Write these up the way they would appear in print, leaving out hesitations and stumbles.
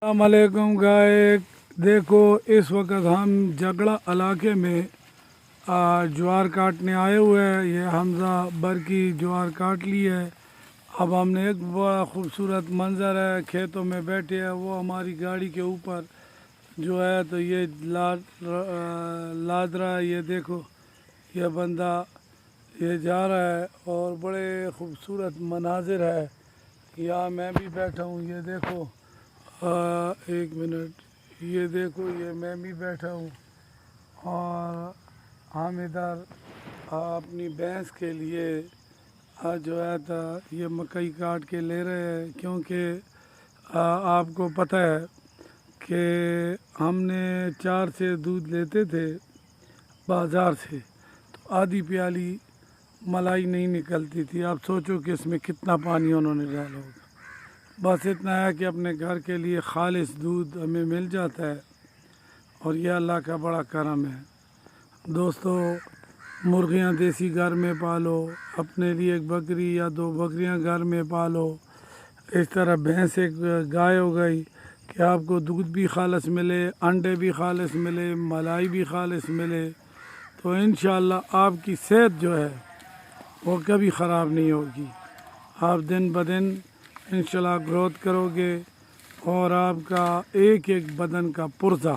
अस्सलामुअलैकुम गाय। देखो इस वक्त हम जगड़ा इलाके में ज्वार काटने आए हुए हैं। ये हमज़ा बर की ज्वार काट ली है। अब हमने एक बड़ा खूबसूरत मंज़र है, खेतों में बैठे हैं, वो हमारी गाड़ी के ऊपर जो है तो ये लाद रहा है। ये देखो ये बंदा ये जा रहा है और बड़े खूबसूरत मनाजिर है। यहाँ मैं भी बैठा हूँ, ये देखो। एक मिनट, ये देखो ये मैं भी बैठा हूँ और हम इधर अपनी भैंस के लिए जो है तो ये मकई काट के ले रहे हैं, क्योंकि आपको पता है कि हमने 4 से दूध लेते थे बाज़ार से, तो आधी प्याली मलाई नहीं निकलती थी। आप सोचो कि इसमें कितना पानी उन्होंने डाला होगा। बस इतना है कि अपने घर के लिए खालिश दूध हमें मिल जाता है और यह अल्लाह का बड़ा करम है। दोस्तों, मुर्गियाँ देसी घर में पालो, अपने लिए 1 बकरी या 2 बकरियाँ घर में पालो। इस तरह भैंस एक गाय हो गई कि आपको दूध भी खालिश मिले, अंडे भी खालिश मिले, मलाई भी खालिश मिले, तो इंशाअल्लाह आपकी सेहत जो है वो कभी ख़राब नहीं होगी। आप दिन ब दिन इंशाअल्लाह ग्रोथ करोगे और आपका एक एक बदन का पुर्जा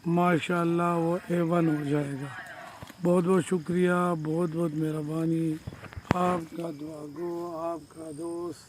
माशाअल्लाह वो A1 हो जाएगा। बहुत बहुत शुक्रिया, बहुत बहुत मेहरबानी। आपका दुआ गो, आपका दोस्त।